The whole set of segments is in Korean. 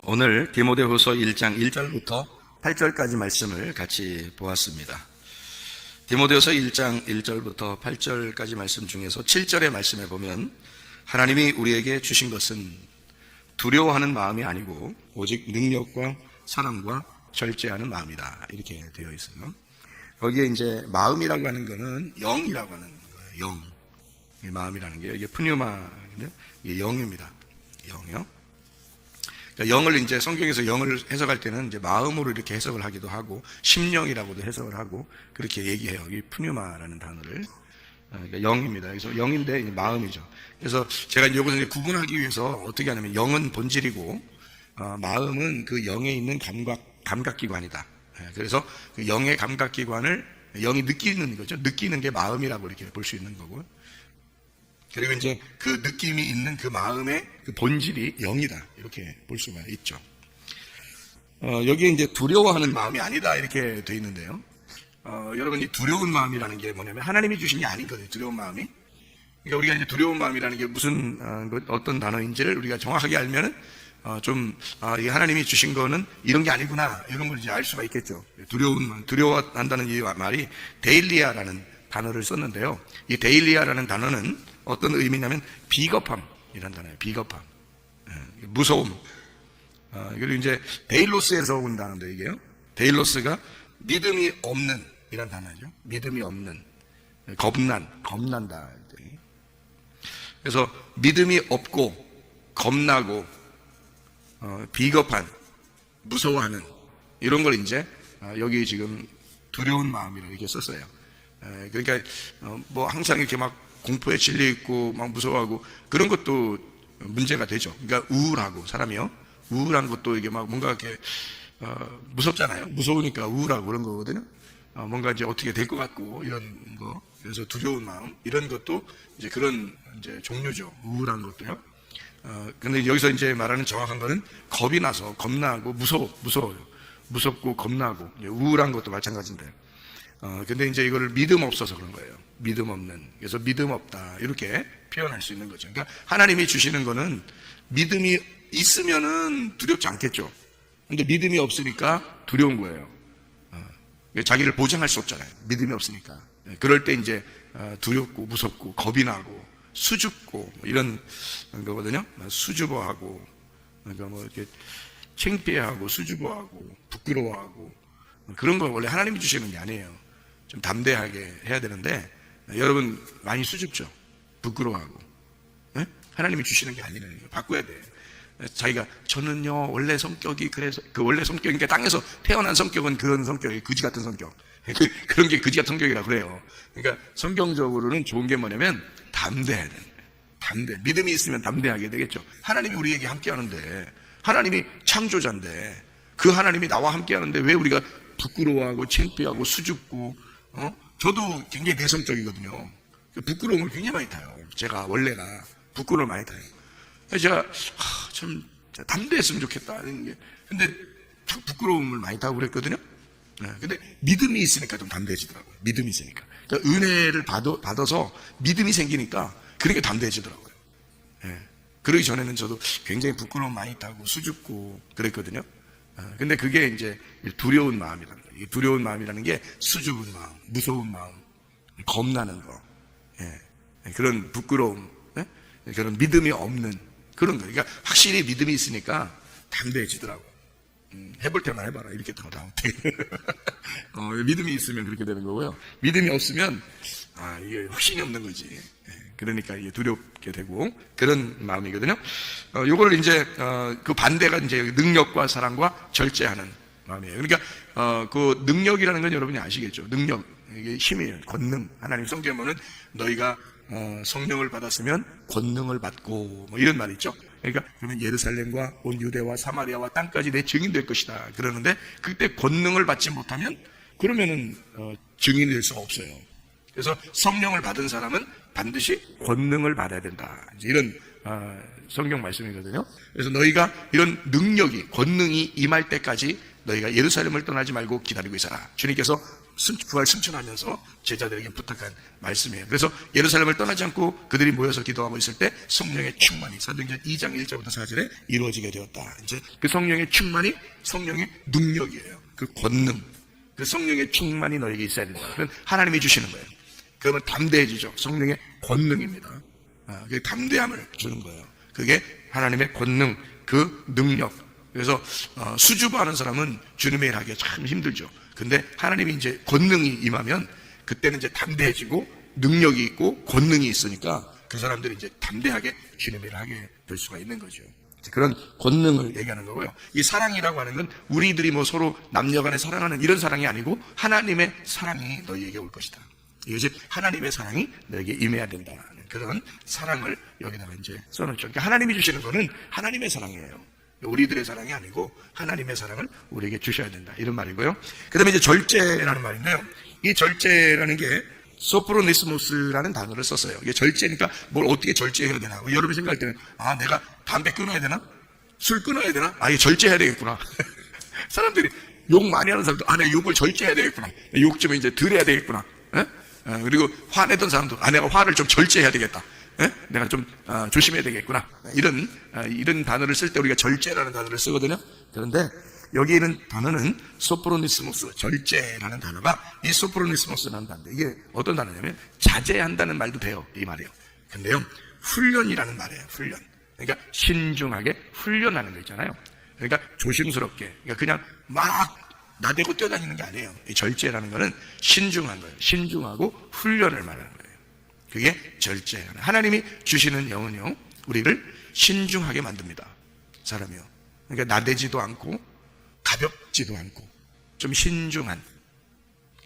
오늘 디모데후서 1장 1절부터 8절까지 말씀을 같이 보았습니다. 디모데후서 1장 1절부터 8절까지 말씀 중에서 7절의 말씀에 보면 하나님이 우리에게 주신 것은 두려워하는 마음이 아니고 오직 능력과 사랑과 절제하는 마음이다, 이렇게 되어 있어요. 거기에 이제 마음이라고 하는 것은 영이라고 하는 거예요. 영. 마음이라는 게 이게 푸뉴마인데 이게 영입니다. 영이요. 그러니까 영을 이제 성경에서 영을 해석할 때는 이제 마음으로 이렇게 해석을 하기도 하고 심령이라고도 해석을 하고 그렇게 얘기해요. 이 푸뉴마라는 단어를. 그러니까 영입니다. 그래서 영인데 마음이죠. 그래서 제가 이것을 구분하기 위해서 어떻게 하냐면 영은 본질이고 마음은 그 영에 있는 감각기관이다. 그래서 그 영의 감각기관을 영이 느끼는 거죠. 느끼는 게 마음이라고 이렇게 볼 수 있는 거고요. 그리고 이제 그 느낌이 있는 그 마음의 그 본질이 영이다, 이렇게 볼 수가 있죠. 여기에 이제 두려워하는 마음이 아니다, 이렇게 되어 있는데요. 여러분, 이 두려운 마음이라는 게 뭐냐면 하나님이 주신 게 아닌 거예요, 두려운 마음이. 그러니까 우리가 이제 두려운 마음이라는 게 무슨, 어떤 단어인지를 우리가 정확하게 알면은, 이 하나님이 주신 거는 이런 게 아니구나, 이런 걸 이제 알 수가 있겠죠. 두려운 마음, 두려워한다는 이 말이 데일리아라는 단어를 썼는데요. 이 데일리아라는 단어는 어떤 의미냐면 비겁함이라는 단어예요. 비겁함, 무서움. 그리고 이제 데일로스에서 온 단어인데 이게요. 데일로스가 믿음이 없는 이란 단어죠. 믿음이 없는, 겁난다. 그래서 믿음이 없고 겁나고 비겁한, 무서워하는 이런 걸 이제 여기 지금 두려운 마음이라고 이렇게 썼어요. 그러니까 뭐 항상 이렇게 막 공포에 질려 있고 막 무서워하고 그런 것도 문제가 되죠. 그러니까 우울하고, 사람이요, 우울한 것도 이게 막 뭔가 이렇게 무섭잖아요. 무서우니까 우울하고 그런 거거든요. 뭔가 이제 어떻게 될 것 같고 이런 거. 그래서 두려운 마음, 이런 것도 이제 그런 이제 종류죠. 우울한 것도요. 근데 여기서 이제 말하는 정확한 거는 겁이 나서 겁나고 무서워요. 무섭고 겁나고 우울한 것도 마찬가지인데. 근데 이제 이거를 믿음 없어서 그런 거예요. 믿음 없는. 그래서 믿음 없다, 이렇게 표현할 수 있는 거죠. 그러니까 하나님이 주시는 거는 믿음이 있으면은 두렵지 않겠죠. 근데 믿음이 없으니까 두려운 거예요. 자기를 보장할 수 없잖아요. 믿음이 없으니까. 그럴 때 이제 두렵고 무섭고 겁이 나고 수줍고 이런 거거든요. 수줍어하고, 그러니까 뭐 이렇게 창피해하고 수줍어하고 부끄러워하고 그런 거 원래 하나님이 주시는 게 아니에요. 좀 담대하게 해야 되는데 여러분 많이 수줍죠. 부끄러워하고. 네? 하나님이 주시는 게 아니라는 거예요. 바꿔야 돼. 자기가 저는요 원래 성격이 그래서 그 원래 성격이니까 땅에서 태어난 성격은 그런 성격이 그지 같은 성격. 그런 게 그지 같은 성격이라 그래요. 그러니까 성경적으로는 좋은 게 뭐냐면 담대해야 돼. 담대. 믿음이 있으면 담대하게 되겠죠. 하나님이 우리에게 함께 하는데, 하나님이 창조자인데 그 하나님이 나와 함께 하는데 왜 우리가 부끄러워하고 창피하고 수줍고, 저도 굉장히 내성적이거든요. 부끄러움을 굉장히 많이 타요. 제가 원래가 부끄러움을 많이 타요. 그래서 제가 참 담대했으면 좋겠다. 근데 부끄러움을 많이 타고 그랬거든요. 근데 믿음이 있으니까 좀 담대해지더라고요. 믿음이 있으니까. 그러니까 은혜를 받아서 믿음이 생기니까 그렇게 담대해지더라고요. 그러기 전에는 저도 굉장히 부끄러움 많이 타고 수줍고 그랬거든요. 근데 그게 이제 두려운 마음이라는 거예요. 두려운 마음이라는 게 수줍은 마음, 무서운 마음, 겁나는 거, 그런 부끄러움, 그런 믿음이 없는 그런 거. 그러니까 확실히 믿음이 있으니까 담대해지더라고요. 해볼 때만 해봐라, 이렇게 더 나오대. 믿음이 있으면 그렇게 되는 거고요. 믿음이 없으면 이게 확신이 없는 거지. 그러니까 이게 두렵게 되고 그런 마음이거든요. 요거를 이제 그 반대가 이제 능력과 사랑과 절제하는 마음이에요. 그러니까 그 능력이라는 건 여러분이 아시겠죠. 능력, 이게 힘이에요. 권능. 하나님 성경에 보면 너희가 성령을 받았으면 권능을 받고 뭐 이런 말이 있죠. 그러니까 그러면 예루살렘과 온 유대와 사마리아와 땅까지 내 증인 될 것이다 그러는데, 그때 권능을 받지 못하면 그러면은 증인이 될 수가 없어요. 그래서 성령을 받은 사람은 반드시 권능을 받아야 된다, 이런 성경 말씀이거든요. 그래서 너희가 이런 능력이, 권능이 임할 때까지 너희가 예루살렘을 떠나지 말고 기다리고 있어라. 주님께서 부활 승천하면서 제자들에게 부탁한 말씀이에요. 그래서 예루살렘을 떠나지 않고 그들이 모여서 기도하고 있을 때 성령의 충만이 사도행전 2장 1절부터 4절에 이루어지게 되었다. 이제 그 성령의 충만이 성령의 능력이에요. 그 권능, 그 성령의 충만이 너에게 있어야 된다. 그건 하나님이 주시는 거예요. 그러면 담대해지죠. 성령의 권능입니다. 그 담대함을 주는 거예요. 그게 하나님의 권능, 그 능력. 그래서 수줍어하는 사람은 주님의 일 하기가 참 힘들죠. 근데 하나님이 이제 권능이 임하면 그때는 이제 담대해지고 능력이 있고 권능이 있으니까 그 사람들이 이제 담대하게 주님의 일을 하게 될 수가 있는 거죠. 그런 권능을 얘기하는 거고요. 이 사랑이라고 하는 건 우리들이 뭐 서로 남녀간에 사랑하는 이런 사랑이 아니고 하나님의 사랑이 너희에게 올 것이다. 이것이 하나님의 사랑이 너에게 임해야 된다. 그런 사랑을 여기다가 이제 써놓죠. 그러니까 하나님이 주시는 거는 하나님의 사랑이에요. 우리들의 사랑이 아니고 하나님의 사랑을 우리에게 주셔야 된다. 이런 말이고요. 그 다음에 이제 절제라는 말인데요. 이 절제라는 게 소프로니스모스라는 단어를 썼어요. 이게 절제니까 뭘 어떻게 절제해야 되나. 여러분 생각할 때는 내가 담배 끊어야 되나? 술 끊어야 되나? 이게 절제해야 되겠구나. 사람들이 욕 많이 하는 사람도 내가 욕을 절제해야 되겠구나. 욕 좀 이제 덜 해야 되겠구나. 그리고 화내던 사람도 내가 화를 좀 절제해야 되겠다. 내가 좀 조심해야 되겠구나. 이런 단어를 쓸 때 우리가 절제라는 단어를 쓰거든요. 그런데 여기 있는 단어는 소프로니스모스, 절제라는 단어가 이 소프로니스모스라는 단어. 이게 어떤 단어냐면 자제한다는 말도 돼요. 이 말이에요. 근데요, 훈련이라는 말이에요. 훈련. 그러니까 신중하게 훈련하는 거 있잖아요. 그러니까 조심스럽게. 그러니까 그냥 막 나대고 뛰어다니는 게 아니에요. 이 절제라는 거는 신중한 거예요. 신중하고 훈련을 말하는 거예요. 그게 절제. 하나님이 주시는 영은요, 우리를 신중하게 만듭니다. 사람이요. 그러니까 나대지도 않고 가볍지도 않고 좀 신중한.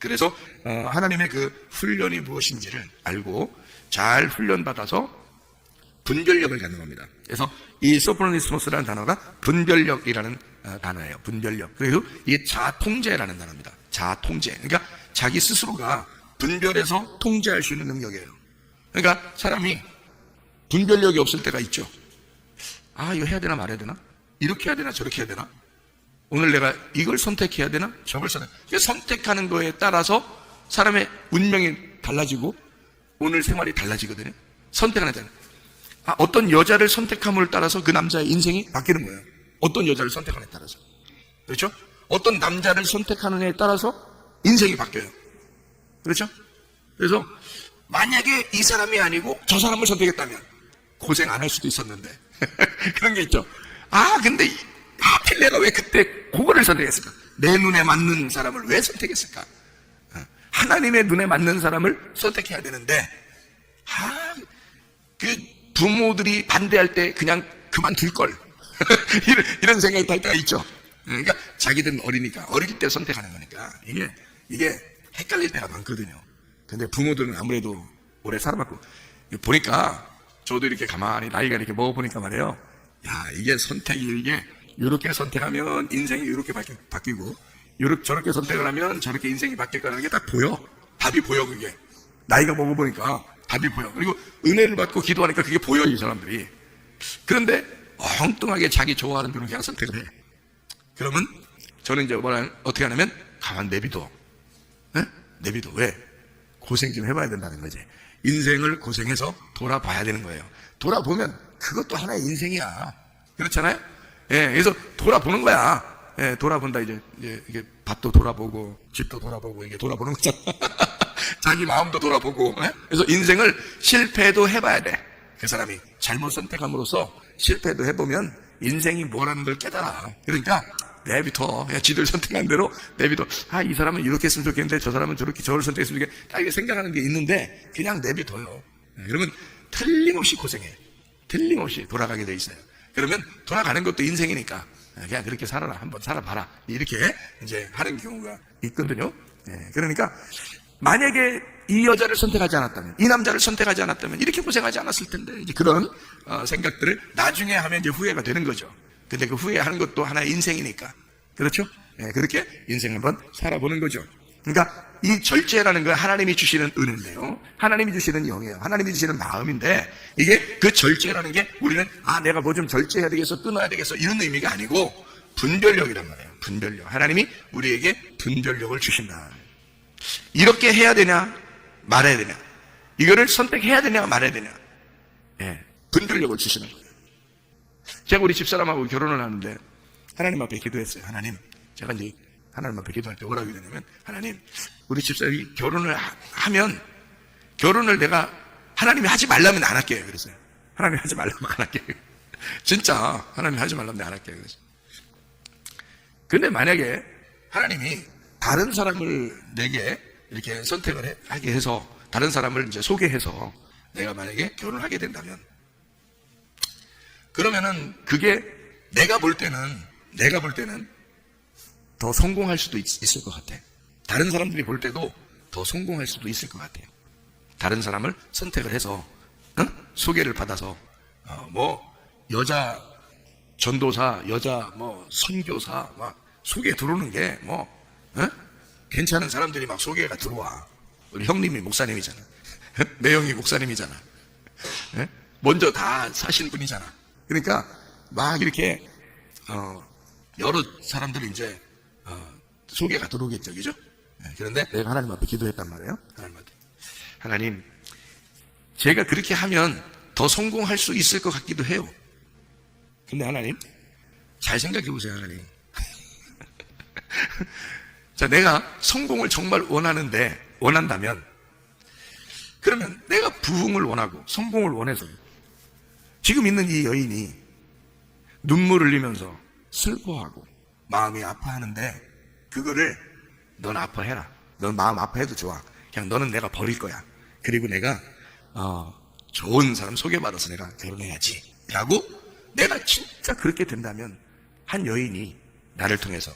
그래서 하나님의 그 훈련이 무엇인지를 알고 잘 훈련받아서 분별력을 갖는 겁니다. 그래서 이 소프로니스모스라는 단어가 분별력이라는 단어예요. 분별력. 그리고 이게 자아통제라는 단어입니다. 자아통제. 그러니까 자기 스스로가 분별해서 통제할 수 있는 능력이에요. 그러니까 사람이 분별력이 없을 때가 있죠. 이거 해야 되나 말아야 되나? 이렇게 해야 되나 저렇게 해야 되나? 오늘 내가 이걸 선택해야 되나? 저걸 선택하는 거에 따라서 사람의 운명이 달라지고 오늘 생활이 달라지거든요. 선택하는 데는 어떤 여자를 선택함을 따라서 그 남자의 인생이 바뀌는 거예요. 어떤 여자를 선택하느냐에 따라서. 그렇죠? 어떤 남자를 선택하느냐에 따라서 인생이 바뀌어요. 그렇죠? 그래서 만약에 이 사람이 아니고 저 사람을 선택했다면 고생 안 할 수도 있었는데 그런 게 있죠. 근데 하필 내가 왜 그때 그거를 선택했을까? 내 눈에 맞는 사람을 왜 선택했을까? 하나님의 눈에 맞는 사람을 선택해야 되는데 그 부모들이 반대할 때 그냥 그만둘 걸 이런 생각이 들 때가 있죠. 그러니까 자기들은 어리니까 어릴 때 선택하는 거니까 이게 헷갈릴 때가 많거든요. 근데 부모들은 아무래도 오래 살아봤고 보니까 저도 이렇게 가만히 나이가 이렇게 먹어보니까 말이에요. 이게 선택이 이렇게 선택하면 인생이 이렇게 바뀌고 저렇게 선택을 하면 저렇게 인생이 바뀔 거라는 게 딱 보여. 답이 보여. 그게 나이가 먹어보니까 답이 보여. 그리고 은혜를 받고 기도하니까 그게 보여, 이 사람들이. 그런데 엉뚱하게 자기 좋아하는 대로 그냥 선택을 해. 그러면 저는 이제 어떻게 하냐면 가만 내비둬. 내비둬. 왜? 고생 좀 해봐야 된다는 거지. 인생을 고생해서 돌아봐야 되는 거예요. 돌아보면 그것도 하나의 인생이야. 그렇잖아요? 그래서 돌아보는 거야. 돌아본다. 이제 이게 밭도 돌아보고 집도 돌아보고 이게 돌아보는 거잖아. 자기 마음도 돌아보고. 그래서 인생을 실패도 해봐야 돼. 그 사람이 잘못 선택함으로써 실패도 해보면 인생이 뭐라는 걸 깨달아. 그러니까 내비둬. 그냥 지들 선택한 대로 내비둬. 이 사람은 이렇게 했으면 좋겠는데 저 사람은 저를 선택했으면 좋겠는데 이게 생각하는 게 있는데 그냥 내비둬요. 그러면 틀림없이 고생해. 틀림없이 돌아가게 돼 있어요. 그러면 돌아가는 것도 인생이니까 그냥 그렇게 살아라. 한번 살아봐라. 이렇게 이제 하는 경우가 있거든요. 그러니까 만약에 이 여자를 선택하지 않았다면, 이 남자를 선택하지 않았다면 이렇게 고생하지 않았을 텐데, 이제 그런 생각들을 나중에 하면 이제 후회가 되는 거죠. 근데 그 후회하는 것도 하나의 인생이니까. 그렇죠? 그렇게 인생을 한번 살아보는 거죠. 그러니까 이 절제라는 건 하나님이 주시는 은혜인데요. 하나님이 주시는 영이에요. 하나님이 주시는 마음인데, 이게 그 절제라는 게 우리는 내가 뭐 좀 절제해야 되겠어, 끊어야 되겠어, 이런 의미가 아니고 분별력이란 말이에요. 분별력. 하나님이 우리에게 분별력을 주신다. 이렇게 해야 되냐 말아야 되냐, 이거를 선택해야 되냐 말아야 되냐, 예, 분별력을 주시는 거예요. 제가 우리 집사람하고 결혼을 하는데 하나님 앞에 기도했어요. 하나님, 제가 이제 하나님 앞에 기도할 때 뭐라고 기도하냐면, 하나님, 우리 집사람이 결혼을 하면 결혼을 내가 하나님이 하지 말라면 안 할게요. 그랬어요. 하나님이 하지 말라면 안 할게요. 진짜 하나님이 하지 말라면 안 할게요. 그랬어요. 근데 만약에 하나님이 다른 사람을 내게 이렇게 선택을 하게 해서 다른 사람을 이제 소개해서 내가 만약에 결혼을 하게 된다면, 그러면은 그게 내가 볼 때는 더 성공할 수도 있을 것 같아. 다른 사람들이 볼 때도 더 성공할 수도 있을 것 같아요. 다른 사람을 선택을 해서 소개를 받아서 뭐 여자 전도사, 여자 뭐 선교사 막 소개 들어오는 게 뭐 괜찮은 사람들이 막 소개가 들어와. 우리 형님이 목사님이잖아. 매형이 목사님이잖아. 먼저 다 사신 분이잖아. 그러니까 막 이렇게 여러 사람들이 이제 소개가 들어오겠죠, 그죠? 그런데 내가 하나님 앞에 기도했단 말이에요. 하나님 앞에, 하나님, 제가 그렇게 하면 더 성공할 수 있을 것 같기도 해요. 근데 하나님, 잘 생각해 보세요, 하나님. 자, 내가 성공을 정말 원한다면, 그러면 내가 부흥을 원하고 성공을 원해서 지금 있는 이 여인이 눈물을 흘리면서 슬퍼하고 마음이 아파하는데, 그거를 넌 아파해라. 넌 마음 아파해도 좋아. 그냥 너는 내가 버릴 거야. 그리고 내가 좋은 사람 소개받아서 내가 결혼해야지 라고 내가 진짜 그렇게 된다면, 한 여인이 나를 통해서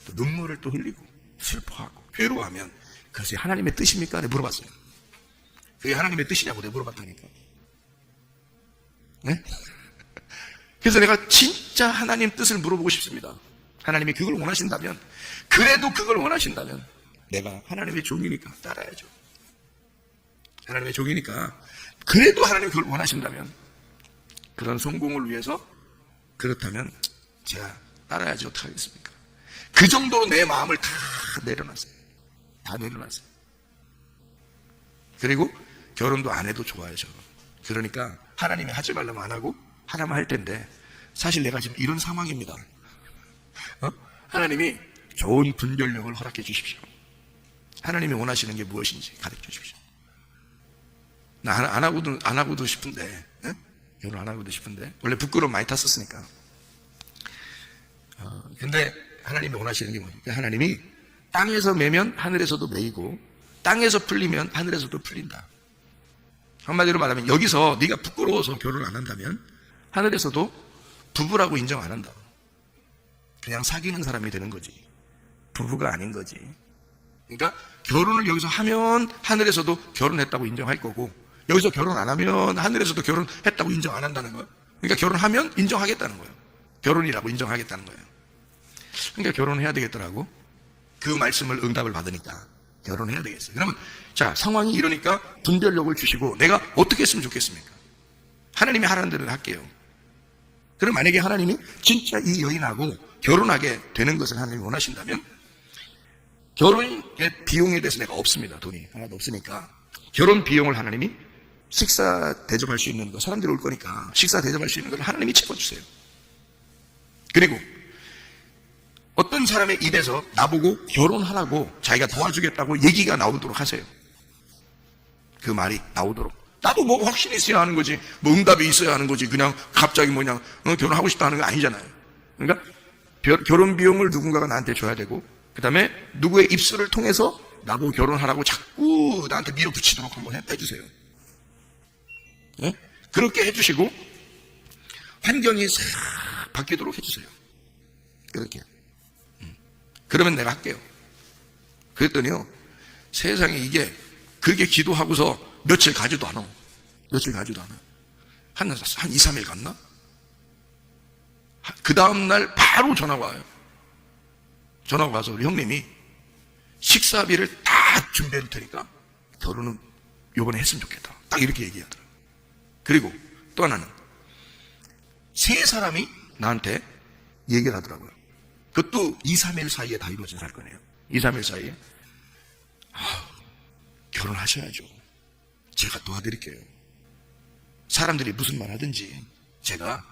또 눈물을 또 흘리고 슬퍼하고 괴로워하면 그것이 하나님의 뜻입니까? 내가 물어봤어요. 그게 하나님의 뜻이냐고 내가 물어봤다니까. 네? 그래서 내가 진짜 하나님 뜻을 물어보고 싶습니다. 하나님이 그걸 원하신다면, 그래도 그걸 원하신다면 내가 하나님의 종이니까 따라야죠. 하나님의 종이니까 그래도 하나님이 그걸 원하신다면, 그런 성공을 위해서 그렇다면 제가 따라야지 어떡하겠습니까? 그 정도로 내 마음을 다 내려놨어요. 다 내려놨어요. 그리고 결혼도 안 해도 좋아요, 저는. 그러니까 하나님이 하지 말라면 안 하고 하나만 할 텐데, 사실 내가 지금 이런 상황입니다. 하나님이 좋은 분별력을 허락해 주십시오. 하나님이 원하시는 게 무엇인지 가르쳐 주십시오. 나 안 하고도 싶은데, 결혼 안 하고도 싶은데, 원래 부끄러움 많이 탔었으니까. 근데 하나님이 원하시는 게 뭐냐? 하나님이 땅에서 매면 하늘에서도 매이고, 땅에서 풀리면 하늘에서도 풀린다. 한마디로 말하면, 여기서 네가 부끄러워서 결혼 안 한다면 하늘에서도 부부라고 인정 안 한다. 그냥 사귀는 사람이 되는 거지, 부부가 아닌 거지. 그러니까 결혼을 여기서 하면 하늘에서도 결혼했다고 인정할 거고, 여기서 결혼 안 하면 하늘에서도 결혼했다고 인정 안 한다는 거예요. 그러니까 결혼하면 인정하겠다는 거예요. 결혼이라고 인정하겠다는 거예요. 그러니까 결혼해야 되겠더라고. 그 말씀을 응답을 받으니까 결혼해야 되겠어요. 그러면 자, 상황이 이러니까 분별력을 주시고 내가 어떻게 했으면 좋겠습니까? 하나님이 하라는 대로 할게요. 그럼 만약에 하나님이 진짜 이 여인하고 결혼하게 되는 것을 하나님이 원하신다면, 결혼의 비용에 대해서 내가 없습니다. 돈이 하나도 없으니까 결혼 비용을 하나님이, 식사 대접할 수 있는 거, 사람들이 올 거니까 식사 대접할 수 있는 걸 하나님이 채워주세요. 그리고 어떤 사람의 입에서 나보고 결혼하라고 자기가 도와주겠다고 얘기가 나오도록 하세요. 그 말이 나오도록. 나도 뭐 확신이 있어야 하는 거지, 뭐 응답이 있어야 하는 거지, 그냥 갑자기 뭐냐 결혼하고 싶다 하는 거 아니잖아요. 그러니까 결혼 비용을 누군가가 나한테 줘야 되고, 그 다음에 누구의 입술을 통해서 나보고 결혼하라고 자꾸 나한테 밀어붙이도록 한번 해주세요. 네? 그렇게 해주시고 환경이 싹 바뀌도록 해주세요. 그렇게. 그러면 내가 할게요. 그랬더니요, 세상에 이게 그렇게 기도하고서 며칠 가지도 않아. 한 2, 3일 갔나? 그 다음날 바로 전화가 와요. 전화가 와서 우리 형님이 식사비를 다 준비해 줄 테니까 결혼은 요번에 했으면 좋겠다. 딱 이렇게 얘기하더라고요. 그리고 또 하나는, 세 사람이 나한테 얘기를 하더라고요. 그것도 2, 3일 사이에 다 이루어진 사건이에요. 2, 3일 사이에. 결혼하셔야죠. 제가 도와드릴게요. 사람들이 무슨 말 하든지 제가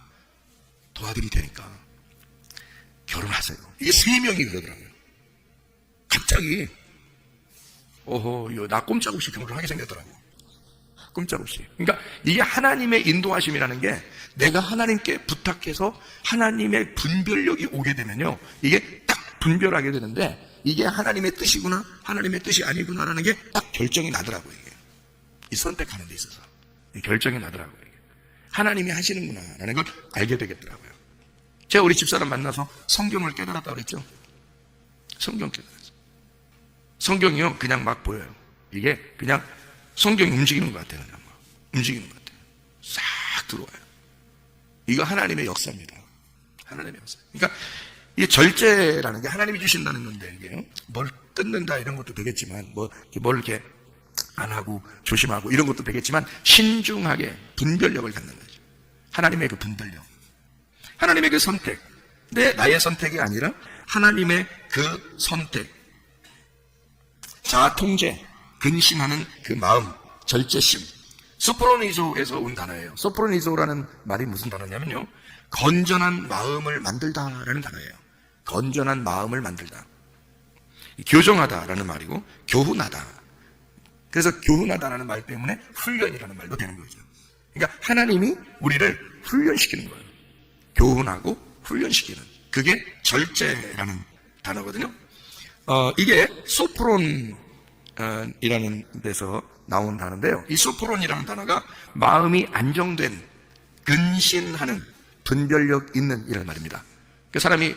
도와드릴 테니까 결혼하세요. 이게 3명이 그러더라고요. 갑자기 나 꼼짝없이 결혼을 하게 생겼더라고. 꼼짝없이. 그러니까 이게 하나님의 인도하심이라는 게 내가 하나님께 부탁해서 하나님의 분별력이 오게 되면요, 이게 딱 분별하게 되는데 이게 하나님의 뜻이구나 하나님의 뜻이 아니구나라는 게 딱 결정이 나더라고요. 이게 이 선택하는 데 있어서 결정이 나더라고요. 이게. 하나님이 하시는구나라는 걸 알게 되겠더라고요. 제가 우리 집사람 만나서 성경을 깨달았다고 그랬죠. 성경 깨달았어요. 성경이요 그냥 막 보여요. 이게 그냥 성경이 움직이는 것 같아요. 그냥 막 움직이는 것 같아요. 싹 들어와요. 이거 하나님의 역사입니다. 하나님의 역사. 그러니까 이 절제라는 게 하나님이 주신다는 건데, 이게 뭘 뜯는다 이런 것도 되겠지만, 뭘 이렇게 안 하고 조심하고 이런 것도 되겠지만, 신중하게 분별력을 갖는 거죠. 하나님의 그 분별력, 하나님의 그 선택, 나의 선택이 아니라 하나님의 그 선택, 자아 통제, 근신하는 그 마음, 절제심. 소프로니조에서 온 단어예요. 소프로니조라는 말이 무슨 단어냐면요, 건전한 마음을 만들다라는 단어예요. 건전한 마음을 만들다. 교정하다라는 말이고 교훈하다. 그래서 교훈하다라는 말 때문에 훈련이라는 말도 되는 거죠. 그러니까 하나님이 우리를 훈련시키는 거예요. 교훈하고 훈련시키는. 그게 절제라는 단어거든요. 이게 소프론이라는 데서 나온 단어인데요. 이 소프론이라는 단어가 마음이 안정된, 근신하는, 분별력 있는 이런 말입니다. 그 사람이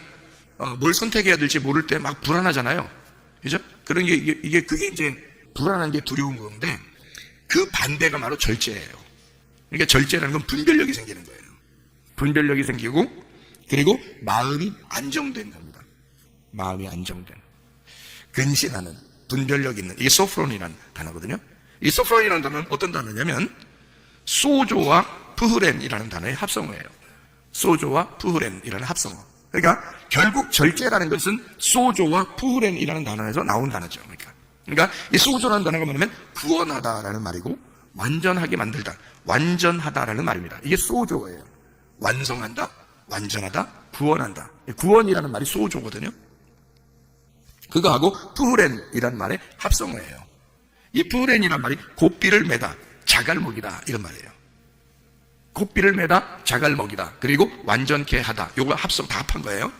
뭘 선택해야 될지 모를 때 막 불안하잖아요. 그죠? 그런 게 그게 이제 불안한 게 두려운 건데, 그 반대가 바로 절제예요. 그러니까 절제라는 건 분별력이 생기는 거예요. 분별력이 생기고, 그리고 마음이 안정된 겁니다. 마음이 안정된, 근신하는, 분별력 있는, 이게 소프론이라는 단어거든요. 이 소프론이라는 단어는 어떤 단어냐면 소조와 푸흐렌이라는 단어의 합성어예요. 소조와 푸흐렌이라는 합성어. 그러니까 결국 절제라는 것은 소조와 푸흐렌이라는 단어에서 나온 단어죠. 그러니까 이 소조라는 단어가 뭐냐면 구원하다라는 말이고, 완전하게 만들다, 완전하다라는 말입니다. 이게 소조예요. 완성한다, 완전하다, 구원한다. 구원이라는 말이 소조거든요. 그거하고 푸흐렌이라는 말의 합성어예요. 이 푸흐렌이라는 말이 곱비를 매다, 자갈먹이다 이런 말이에요. 곱비를 매다, 자갈먹이다, 그리고 완전케 하다. 요거 합성 다 합한 거예요.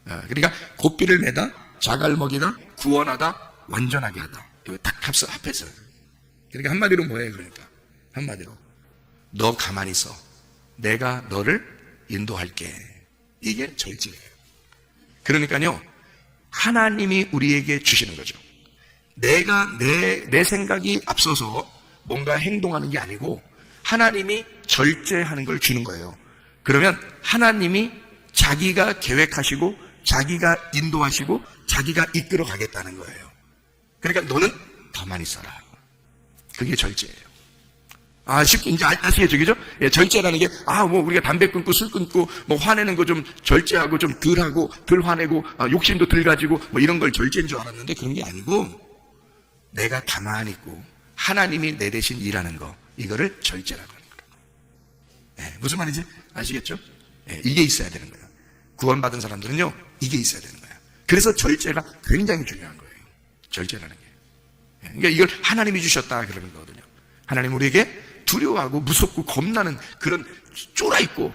그러니까 곱비를 매다, 자갈먹이다, 구원하다, 완전하게 하다. 이거 딱 합해서. 그러니까 한마디로 뭐예요? 그러니까 한마디로 너 가만히 있어, 내가 너를 인도할게. 이게 절제예요. 그러니까요, 하나님이 우리에게 주시는 거죠. 내가 내 생각이 앞서서 뭔가 행동하는 게 아니고 하나님이 절제하는 걸 주는 거예요. 그러면 하나님이 자기가 계획하시고 자기가 인도하시고 자기가 이끌어 가겠다는 거예요. 그러니까 너는 가만히 있어라. 그게 절제예요. 쉽게 이제 아시겠죠? 그죠? 예, 절제라는 게, 우리가 담배 끊고 술 끊고, 화내는 거 좀 절제하고, 좀 덜 하고, 덜 화내고, 욕심도 덜 가지고, 이런 걸 절제인 줄 알았는데 그런 게 아니고, 내가 가만히 있고, 하나님이 내 대신 일하는 거, 이거를 절제라고 하는 거예요. 예, 무슨 말인지 아시겠죠? 예, 이게 있어야 되는 거예요. 구원받은 사람들은요, 이게 있어야 되는 거예요. 그래서 절제가 굉장히 중요한 거예요. 절제라는 게. 예, 그러니까 이걸 하나님이 주셨다 그러는 거거든요. 하나님 우리에게 두려워하고 무섭고 겁나는 그런 쫄아있고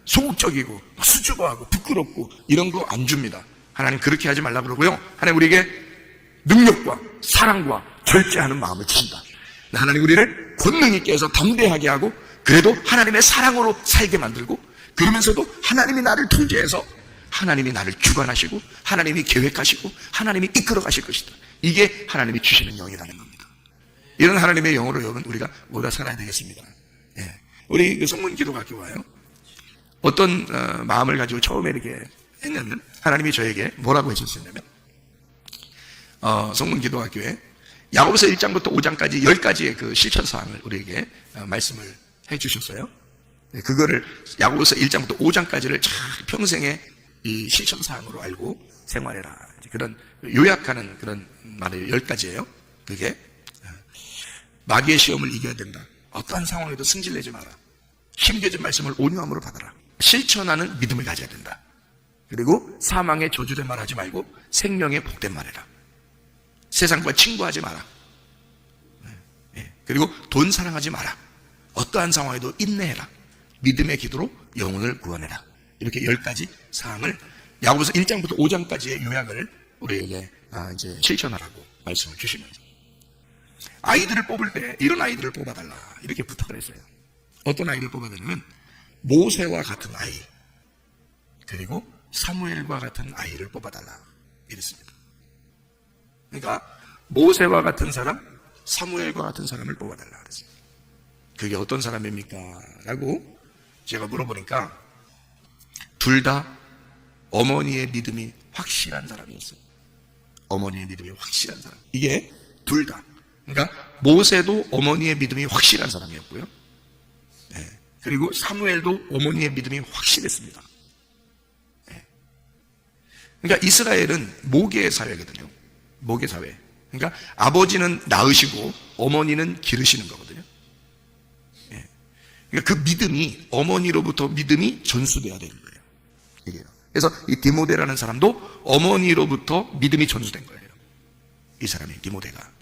소극적이고 수줍어하고 부끄럽고 이런 거 안 줍니다. 하나님 그렇게 하지 말라 그러고요, 하나님 우리에게 능력과 사랑과 절제하는 마음을 주신다. 하나님 우리를 권능 있게 해서 담대하게 하고, 그래도 하나님의 사랑으로 살게 만들고, 그러면서도 하나님이 나를 통제해서 하나님이 나를 주관하시고 하나님이 계획하시고 하나님이 이끌어 가실 것이다. 이게 하나님이 주시는 영이라는 겁니다. 이런 하나님의 영으로 여러분 우리가 모두 살아야 되겠습니다. 예. 우리 그 성문기도학교 와요. 어떤 마음을 가지고 처음에 이렇게 했냐면, 하나님이 저에게 뭐라고 해주셨냐면, 성문기도학교에 야고보서 1장부터 5장까지 10가지의 그 실천사항을 우리에게 말씀을 해주셨어요. 그거를 야고보서 1장부터 5장까지를 잘 평생에 이 실천사항으로 알고 생활해라. 그런 요약하는 그런 말이에요. 10가지예요. 그게 마귀의 시험을 이겨야 된다. 어떠한 상황에도 승질내지 마라. 힘겨진 말씀을 온유함으로 받아라. 실천하는 믿음을 가져야 된다. 그리고 사망의 저주된 말 하지 말고 생명의 복된 말해라. 세상과 친구하지 마라. 그리고 돈 사랑하지 마라. 어떠한 상황에도 인내해라. 믿음의 기도로 영혼을 구원해라. 이렇게 10가지 사항을 야고보서 1장부터 5장까지의 요약을 우리에게 이제 실천하라고 말씀을 주시면서 아이들을 뽑을 때 이런 아이들을 뽑아달라 이렇게 부탁을 했어요. 어떤 아이를 뽑아달라면 모세와 같은 아이 그리고 사무엘과 같은 아이를 뽑아달라 이랬습니다. 그러니까 모세와 같은 사람, 사무엘과 같은 사람을 뽑아달라 그랬어요. 그게 어떤 사람입니까? 라고 제가 물어보니까 둘 다 어머니의 믿음이 확실한 사람이었어요. 어머니의 믿음이 확실한 사람. 이게 둘 다. 그러니까 모세도 어머니의 믿음이 확실한 사람이었고요. 네. 그리고 사무엘도 어머니의 믿음이 확실했습니다. 네. 그러니까 이스라엘은 모계 사회거든요. 모계 사회. 그러니까 아버지는 낳으시고 어머니는 기르시는 거거든요. 네. 그러니까 그 믿음이 어머니로부터 믿음이 전수돼야 되는 거예요. 이게요. 그래서 이 디모데라는 사람도 어머니로부터 믿음이 전수된 거예요. 이 사람이 디모데가.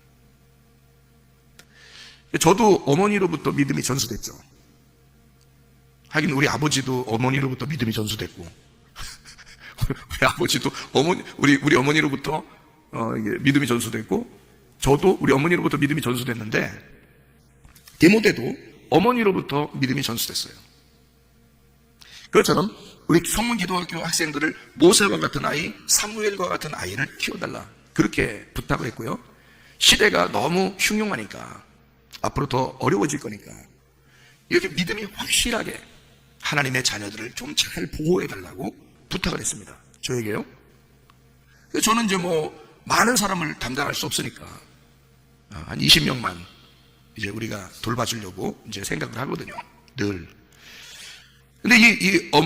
저도 어머니로부터 믿음이 전수됐죠. 하긴 우리 아버지도 어머니로부터 믿음이 전수됐고 우리 아버지도 우리 어머니로부터 믿음이 전수됐고 저도 우리 어머니로부터 믿음이 전수됐는데 디모데도 어머니로부터 믿음이 전수됐어요. 그것처럼 우리 성문기도학교 학생들을 모세와 같은 아이, 사무엘과 같은 아이를 키워달라 그렇게 부탁을 했고요. 시대가 너무 흉흉하니까 앞으로 더 어려워질 거니까 이렇게 믿음이 확실하게 하나님의 자녀들을 좀 잘 보호해달라고 부탁을 했습니다. 저에게요. 저는 이제 많은 사람을 담당할 수 없으니까 한 20명만 이제 우리가 돌봐주려고 이제 생각을 하거든요. 늘. 근데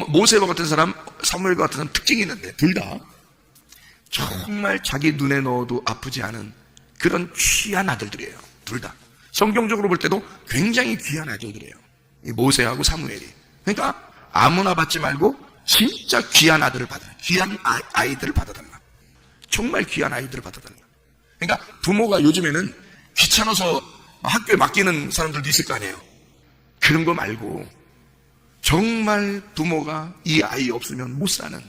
모세와 같은 사람, 사무엘과 같은 사람 특징이 있는데 둘 다 정말 자기 눈에 넣어도 아프지 않은 그런 귀한 아들들이에요. 둘 다. 성경적으로 볼 때도 굉장히 귀한 아들들이에요. 이 모세하고 사무엘이. 그러니까 아무나 받지 말고 진짜 귀한 아들을 받아라. 귀한 아이들을 받아달라. 정말 귀한 아이들을 받아달라. 그러니까 부모가 요즘에는 귀찮아서 학교에 맡기는 사람들도 있을 거 아니에요. 그런 거 말고 정말 부모가 이 아이 없으면 못 사는,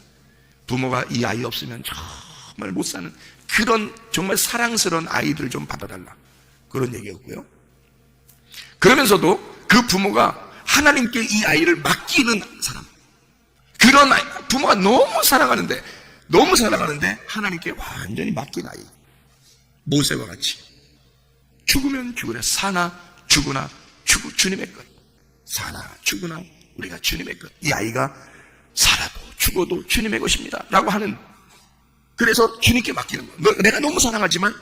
부모가 이 아이 없으면 정말 못 사는 그런 정말 사랑스러운 아이들을 좀 받아달라. 그런 얘기였고요. 그러면서도 그 부모가 하나님께 이 아이를 맡기는 사람, 그런 아이, 부모가 너무 사랑하는데 하나님께 완전히 맡긴 아이, 모세와 같이 죽으면 죽으라, 사나 죽으나 주님의 것, 사나 죽으나 우리가 주님의 것. 이 아이가 살아도 죽어도 주님의 것입니다 라고 하는, 그래서 주님께 맡기는 거야. 내가 너무 사랑하지만,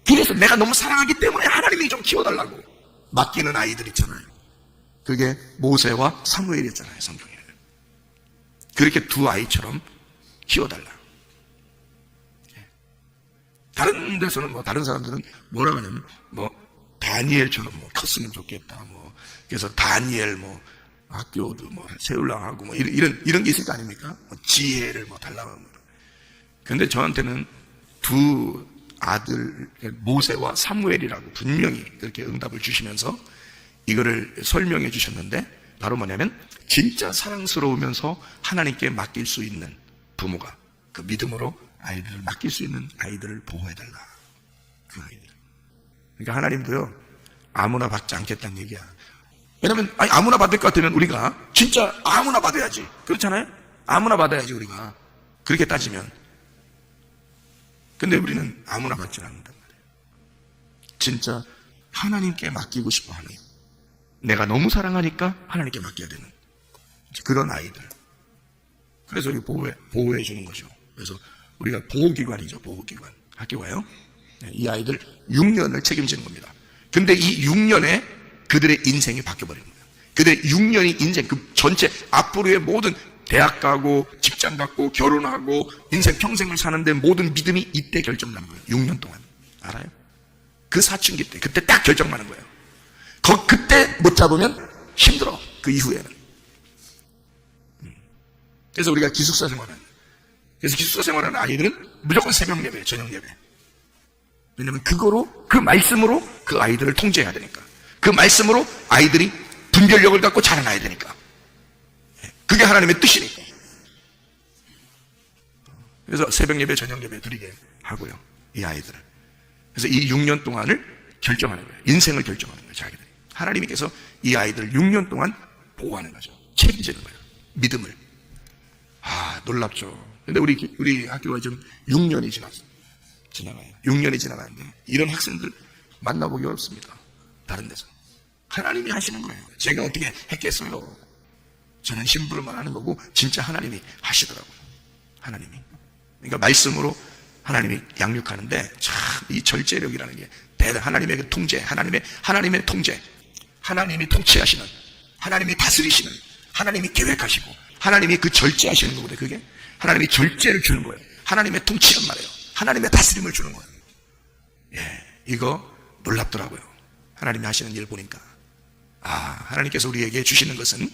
그래서 내가 너무 사랑하기 때문에 하나님이 좀 키워달라고 맡기는 아이들 있잖아요. 그게 모세와 사무엘이었잖아요. 성경에. 그렇게 두 아이처럼 키워달라. 다른 데서는 다른 사람들은 뭐라고 하냐면 다니엘처럼 컸으면 좋겠다. 그래서 다니엘 학교도 세우려고 하고 이런 게 있을 거 아닙니까? 지혜를 달라고. 근데 저한테는 두 아들 모세와 사무엘이라고 분명히 그렇게 응답을 주시면서 이거를 설명해 주셨는데, 바로 뭐냐면 진짜 사랑스러우면서 하나님께 맡길 수 있는 부모가 그 믿음으로 아이들을 맡길 수 있는 아이들을 보호해달라. 그 아이들. 그러니까 하나님도요 아무나 받지 않겠다는 얘기야. 왜냐면 아무나 받을 것 같으면 우리가 진짜 아무나 받아야지. 그렇잖아요? 아무나 받아야지 우리가. 그렇게 따지면. 근데 우리는 아무나 받지 않는단 말이에요. 진짜 하나님께 맡기고 싶어 하는, 내가 너무 사랑하니까 하나님께 맡겨야 되는 그런 아이들. 그래서 우리 보호해 주는 거죠. 그래서 우리가 보호기관이죠. 보호기관. 학교가요. 이 아이들 6년을 책임지는 겁니다. 근데 이 6년에 그들의 인생이 바뀌어버린 거예요. 그들의 6년이 인생, 그 전체 앞으로의 모든 대학 가고 직장 갖고 결혼하고 인생 평생을 사는데 모든 믿음이 이때 결정나는 거예요. 6년 동안. 알아요? 그 사춘기 때 그때 딱 결정나는 거예요. 그때 못 잡으면 힘들어. 그 이후에는. 그래서 우리가 기숙사 생활은, 그래서 기숙사 생활하는 아이들은 무조건 새벽 예배, 저녁 예배. 왜냐면 그거로, 그 말씀으로 그 아이들을 통제해야 되니까. 그 말씀으로 아이들이 분별력을 갖고 자라나야 되니까. 그게 하나님의 뜻이니까. 그래서 새벽 예배, 저녁 예배 드리게 하고요. 이 아이들을. 그래서 이 6년 동안을 결정하는 거예요. 인생을 결정하는 거예요. 자기들이. 하나님께서 이 아이들을 6년 동안 보호하는 거죠. 책임지는 거예요. 믿음을. 놀랍죠. 근데 우리 학교가 지금 6년이 지나가요. 6년이 지나가는데 이런 학생들 만나보기 어렵습니다. 다른 데서. 하나님이 하시는 거예요. 제가 어떻게 했겠어요. 저는 심부름만 하는 거고 진짜 하나님이 하시더라고요. 하나님이. 그러니까 말씀으로 하나님이 양육하는데 참 이 절제력이라는 게 하나님의 그 통제, 하나님의 통제, 하나님이 통치하시는, 하나님이 다스리시는, 하나님이 계획하시고 하나님이 그 절제하시는 거거든요. 그게 하나님이 절제를 주는 거예요. 하나님의 통치란 말이에요. 하나님의 다스림을 주는 거예요. 이거 놀랍더라고요. 하나님이 하시는 일 보니까 하나님께서 우리에게 주시는 것은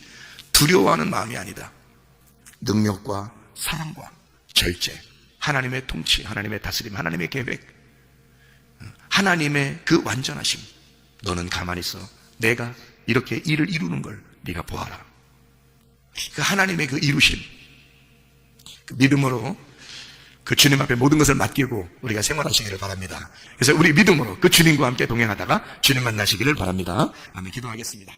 두려워하는 마음이 아니다. 능력과 사랑과 절제, 하나님의 통치, 하나님의 다스림, 하나님의 계획, 하나님의 그 완전하심. 너는 가만히 있어. 내가 이렇게 일을 이루는 걸 네가 보아라. 그 하나님의 그 이루심, 그 믿음으로 그 주님 앞에 모든 것을 맡기고 우리가 생활하시기를 바랍니다. 그래서 우리 믿음으로 그 주님과 함께 동행하다가 주님 만나시기를 바랍니다. 아멘. 기도하겠습니다.